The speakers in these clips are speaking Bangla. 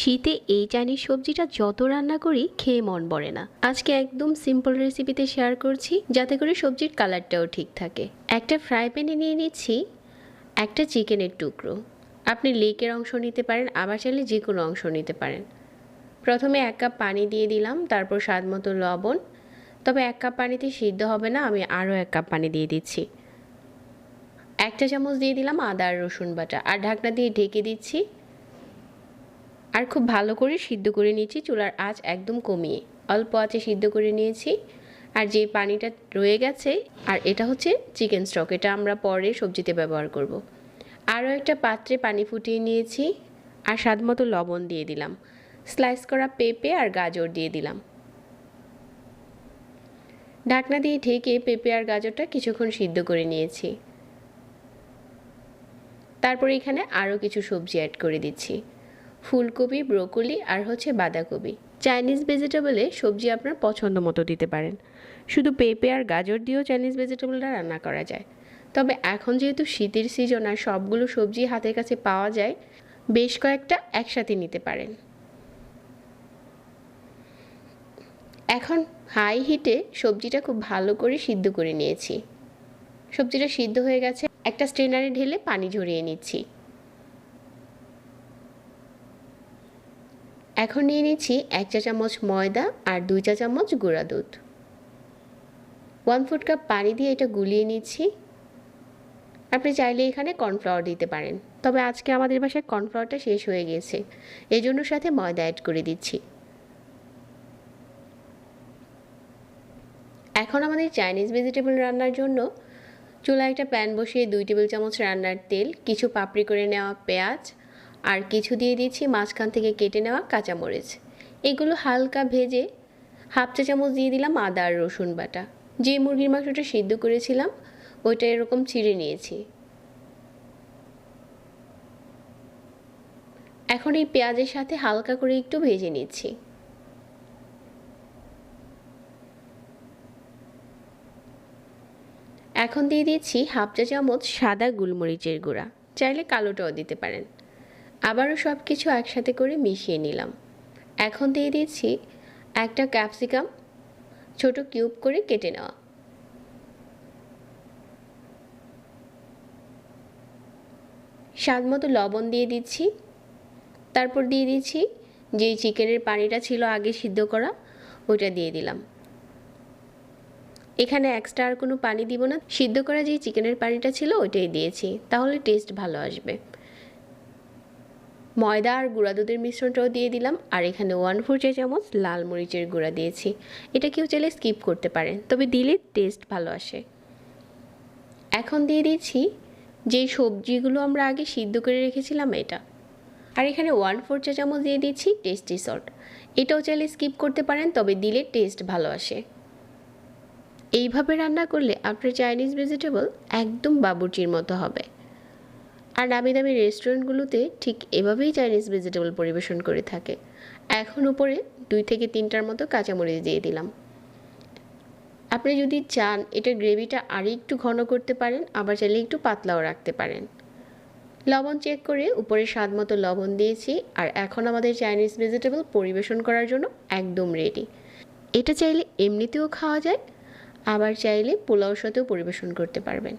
শীতে এই চাইনিজ সবজিটা যত রান্না করি খেয়ে মন ভরে না। আজকে একদম সিম্পল রেসিপিতে শেয়ার করছি, যাতে করে সবজির কালারটাও ঠিক থাকে। একটা ফ্রাই প্যানে নিয়ে নিচ্ছি একটা চিকেনের টুকরো। আপনি লেকের অংশ নিতে পারেন, আবার চাইলে যে কোনো অংশ নিতে পারেন। প্রথমে 1 কাপ পানি দিয়ে দিলাম, তারপর স্বাদ মতো লবণ। তবে 1 কাপ পানিতে সিদ্ধ হবে না, আমি আরও 1 কাপ পানি দিয়ে দিচ্ছি। 1 চা চামচ দিয়ে দিলাম আদা আর রসুন বাটা, আর ঢাকনা দিয়ে ঢেকে দিচ্ছি। আর খুব ভালো করে সিদ্ধ করে নিয়েছি, চুলার আঁচ একদম কমিয়ে অল্প আঁচে সিদ্ধ করে নিয়েছি। আর যে পানিটা রয়ে গেছে, আর এটা হচ্ছে চিকেন স্টক, এটা আমরা পরে সবজিতে ব্যবহার করব। আরও একটা পাত্রে পানি ফুটিয়ে নিয়েছি, আর স্বাদ মতো লবণ দিয়ে দিলাম। স্লাইস করা পেঁপে আর গাজর দিয়ে দিলাম। ঢাকনা দিয়ে ঢেকে পেঁপে আর গাজরটা কিছুক্ষণ সিদ্ধ করে নিয়েছি। তারপর এখানে আরও কিছু সবজি অ্যাড করে দিচ্ছি, ফুলকপি, ব্রোকলি আর হচ্ছে বাঁধাকপি। চাইনিজ ভেজিটেবলে সবজি আপনার পছন্দ মতো দিতে পারেন। শুধু পেঁপে আর গাজর দিয়েও চাইনিজ ভেজিটেবলটা রান্না করা যায়। তবে এখন যেহেতু শীতের সিজন আর সবগুলো সবজি হাতের কাছে পাওয়া যায়, বেশ কয়েকটা একসাথে নিতে পারেন। এখন হাই হিটে সবজিটা খুব ভালো করে সিদ্ধ করে নিয়েছি। সবজিটা সিদ্ধ হয়ে গেছে, একটা স্ট্রেনারে ঢেলে পানি ঝরিয়ে নিচ্ছি। এখন নিয়ে নিচ্ছি 1 চা চামচ ময়দা আর 2 চা চামচ গুঁড়া দুধ। 1/4 কাপ পানি দিয়ে এটা গুলিয়ে নিচ্ছি। আপনি চাইলে এখানে কর্নফ্লাওয়ার দিতে পারেন, তবে আজকে আমাদের বাসায় কর্নফ্লাওয়ারটা শেষ হয়ে গেছে, এই জন্য সাথে ময়দা অ্যাড করে দিচ্ছি। এখন আমাদের চাইনিজ ভেজিটেবল রান্নার জন্য চুলায় একটা প্যান বসিয়ে 2 টেবিল চামচ রান্নার তেল, কিছু পাপড়ি করে নেওয়া পেঁয়াজ, আর কিছু দিয়ে দিচ্ছি মাঝখান থেকে কেটে নেওয়া কাঁচামরিচ। এগুলো হালকা ভেজে 1/2 চা চামচ দিয়ে দিলাম আদা আর রসুন বাটা। যে মুরগির মাংসটা সিদ্ধ করেছিলাম ওইটা এরকম ছিঁড়ে নিয়েছি। এখন এই পেঁয়াজের সাথে হালকা করে একটু ভেজে নিচ্ছি। এখন দিয়ে দিচ্ছি 1/2 চা চামচ সাদা গোলমরিচের গুঁড়া, চাইলে কালোটাও দিতে পারেন। আবারও সব কিছু একসাথে করে মিশিয়ে নিলাম। এখন দিয়ে দিচ্ছি একটা ক্যাপসিকাম, ছোট কিউব করে কেটে নেওয়া। স্বাদ মতো লবণ দিয়ে দিচ্ছি। তারপর দিয়ে দিচ্ছি যেই চিকেনের পানিটা ছিল আগে সিদ্ধ করা, ওইটা দিয়ে দিলাম। এখানে এক্সট্রা আর কোনো পানি দিব না, সিদ্ধ করা যেই চিকেনের পানিটা ছিল ওইটাই দিয়েছি, তাহলে টেস্ট ভালো আসবে। ময়দা আর গুঁড়া দুধের মিশ্রণটাও দিয়ে দিলাম, আর এখানে 1/4 চা চামচ লাল মরিচের গুঁড়া দিয়েছি। এটা কেউ চাইলে স্কিপ করতে পারেন, তবে দিলে টেস্ট ভালো আসে। এখন দিয়ে দিচ্ছি যেই সবজিগুলো আমরা আগে সিদ্ধ করে রেখেছিলাম এটা, আর এখানে 1/4 চা চামচ দিয়ে দিচ্ছি টেস্টি সল্ট। এটাও চাইলে স্কিপ করতে পারেন, তবে দিলে টেস্ট ভালো আসে। এইভাবে রান্না করলে আপনার চাইনিজ ভেজিটেবল একদম বাবুর্চির মতো হবে। আর নামি দামি রেস্টুরেন্টগুলোতে ঠিক এভাবেই চাইনিজ ভেজিটেবল পরিবেশন করে থাকে। এখন উপরে 2 থেকে 3টার মতো কাঁচামরিচ দিয়ে দিলাম। আপনি যদি চান এটার গ্রেভিটা আরও একটু ঘন করতে পারেন, আবার চাইলে একটু পাতলাও রাখতে পারেন। লবণ চেক করে উপরে স্বাদ মতো লবণ দিয়েছি, আর এখন আমাদের চাইনিজ ভেজিটেবল পরিবেশন করার জন্য একদম রেডি। এটা চাইলে এমনিতেও খাওয়া যায়, আবার চাইলে পোলাওর সাথেও পরিবেশন করতে পারবেন।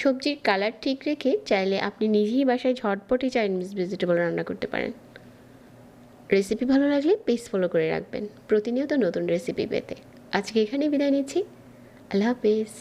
সবজির কালার ঠিক রেখে চাইলে আপনি নিজেই বাসায় ঝটপটে চাইনিজ ভেজিটেবল রান্না করতে পারেন। রেসিপি ভালো লাগলে প্লিজ ফলো করে রাখবেন প্রতিনিয়ত নতুন রেসিপি পেতে। আজকে এখানেই বিদায় নিচ্ছি। আল্লাহ হাফেজ।